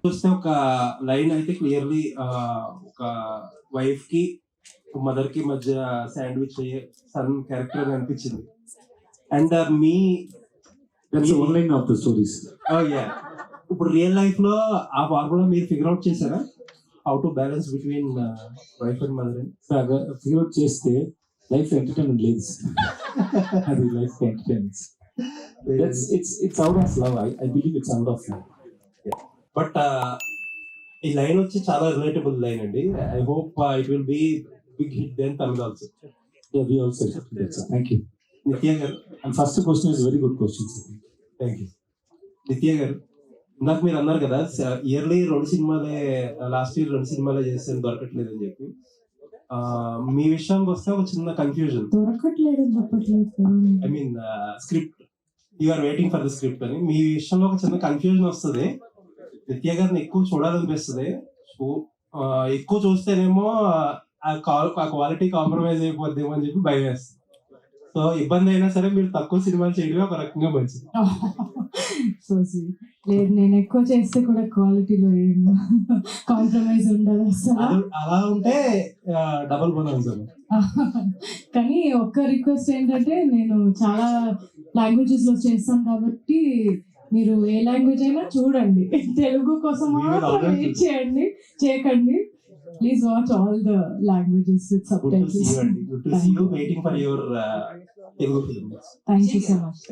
చూస్తే ఒక లైన్ అయితే క్లియర్లీ ఒక వైఫ్ కి మదర్ కి మధ్య శాండ్విచ్ అయ్యే సన్ క్యారెక్టర్ అనిపించింది. And me That's the one line of the stories. ఇప్పుడు రియల్ లైఫ్ లో ఆ ఫార్ములా మీరు ఫిగర్ అవుట్ చేశారా? How to balance between wife and mother and figure out చేస్తే లైఫ్ ఎంటర్టైన్మెంట్ లేదు. అది life entertainment. It's out of love. I believe it's out of love. But ఈ line వచ్చి చాలా రిలేటబుల్ లైన్ అండి. I hope it will be big hit then Tamil also. Yeah, we also accept it, sir. Thank you. నిత్య గారు, And first question is very good question, sir. Thank you. నిత్య గారు, ఇందాక మీరు అన్నారు కదా ఇయర్లీ 2 సినిమాలే, లాస్ట్ ఇయర్ 2 సినిమాలే చేశాను దొరకట్లేదు అని చెప్పి. మీ విషయానికి వస్తే ఒక చిన్న కన్ఫ్యూజన్. దొరకట్లేదని చెప్పట్లేదు. I mean script, you are waiting for the script అని మీ విషయంలో ఒక చిన్న కన్ఫ్యూజన్ వస్తుంది. నిత్య గారిని ఎక్కువ చూడాలనిపిస్తుంది. ఎక్కువ చూస్తేనేమో ఆ క్వాలిటీ కాంప్రమైజ్ అయిపోద్దేమో అని చెప్పి భయం వేస్తుంది. సో ఇబ్బంది అయినా సరే మీరు తక్కువ సినిమాలు చేయడమే ఒక రకంగా మంచిది. సో లేదు, నేను ఎక్కువ చేస్తే కూడా క్వాలిటీలో ఏం కాంప్రమైజ్ ఉండదు అసలు. అలా ఉంటే డబుల్ బోనస్. కానీ ఒక్క రిక్వెస్ట్ ఏంటంటే, నేను చాలా లాంగ్వేజెస్ లో చేస్తాను కాబట్టి మీరు ఏ లాంగ్వేజ్ అయినా చూడండి. తెలుగు కోసం మాత్రం వెయిట్ చేయకండి. Please watch all the languages with subtitles. Waiting for your Telugu films. Thank you so much.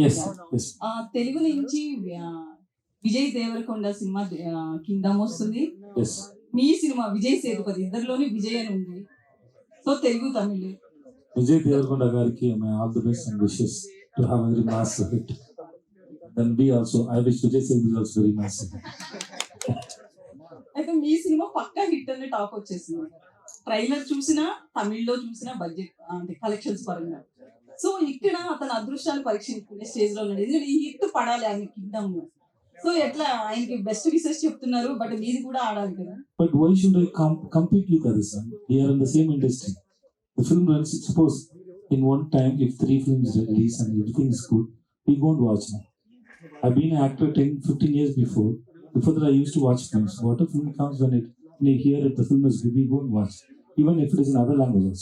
Yes. Telugu నుంచి విజయ్ దేవరకొండ సినిమా కింగ్డమ్ వస్తుంది. Yes. మీ సినిమా విజయ్ సేతుపతి, ఇద్దరిలోని విజయ్ అని ఉంది. So Telugu Tamil. Vijay Devarkonda gariki all the best and wishes to have a very massive hit. Then we also, I wish Vijay Sethupathi also very massive. అయితే మీ cinema పక్కా hit అనే talk వచ్చేసింది. Trailer చూసినా, తమిళ్లో చూసినా budget అంటే collections పరంగా. So ఇక్కడ అతని అదృష్టాలు పరీక్షించుకునే స్టేజ్ లో ఉన్నాడు. ఎందుకంటే ఈ హిట్ పడాలి ఆయన కింగ్డమ్. సో ఎట్లా ఆయనకి బెస్ట్ విషెస్ చెప్తున్నారు, బట్ మీది కూడా ఆడాలి కదా. But why should I compete with others? We are in the same industry. The film runs, suppose in one time if 3 films release and everything is good, we won't watch now. I've been an actor 10-15 years before. Before that I used to watch films. What a film comes when I hear if the film is good, we won't watch. Even if it is in other languages.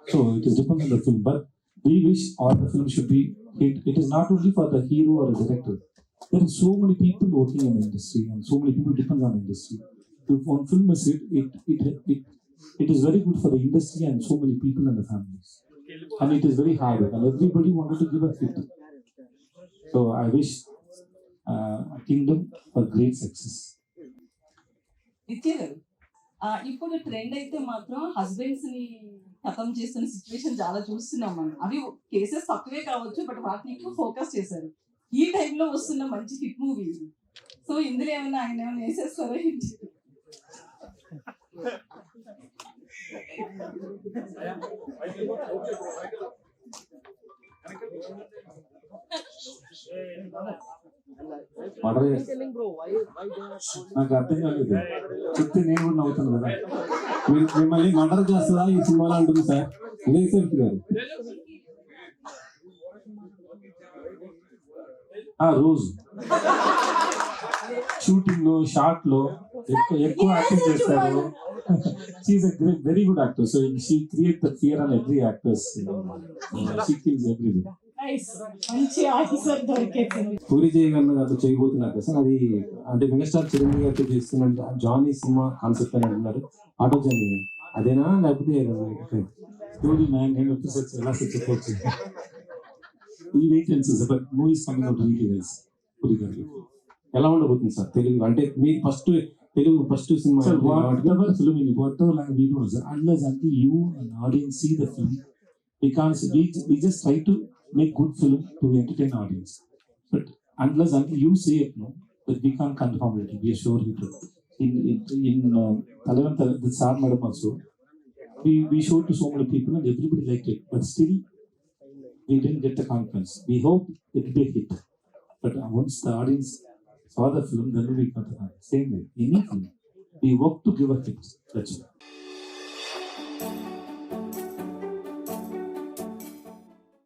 So it is depends on the film. But we wish all the films should be hit. It is not only for the hero or the director. There are so many people working in the industry and so many people depend on the industry. If one film is hit, it is very good for the industry and so many people and the families. And it is very hard and everybody wanted to give a hit. So I wish Kingdom for great success. నిత్య గారు, ఇప్పుడు trend అయితే మాత్రం husbands ని ఖతం చేస్తున్న situation చాలా చూస్తున్నాం మనం. అవి కేసెస్ తక్కువే కావచ్చు, బట్ వాటిని ఎక్కువ ఫోకస్ చేశారు. ఈ టైంలో వస్తున్న మంచి హిట్ మూవీ. సో ఇందులో ఏమైనా ఆయన ఏమైనా వేసేస్తారా హిట్? నాకు అర్థం కాలేదు. చెప్తే నేను కూడా నవ్వుతాను కదా. మిమ్మల్ని మర్డర్ చేస్తుందా ఈ సినిమాలో అంటుంది సార్ విజయ్ సేతుపతి గారు. రోజు షూటింగ్ లో, షార్ట్ లో ఎక్కువ యాక్టింగ్ చేస్తారు. She's a very good actor. So she creates the fear on every actress. She kills everybody. Puri జయగన్ చేయబోతున్నారు కదా సార్, అది అంటే మెగాస్టార్ చిరంజీవి గారితో చేస్తున్న జానీ సినిమా కాన్సెప్ట్ అని అంటున్నారు. ఆటో జానీ అదేనా, లేకపోతే స్టోరీ 9 episodes ఎలా చెప్పవచ్చు. ఈ weekends but movies coming out really well. Puri గారు ఎలా ఉండబోతుంది సార్ తెలుగు? అంటే మీరు Telugu first cinema. Sir, whatever film, whatever language we do, sir, unless until you and audience see the film, we just try to make good film to entertain audience. But unless until you say it, no, that we can't confirm it. We are sure it will. In Talavan, the Sar Madam also, we showed to so many people and everybody liked it. But still, we didn't get the confidence. We hope it will be a hit. But once the audience saw the film, then we got the confidence. Same way, any film, we work to give a hit. That's it.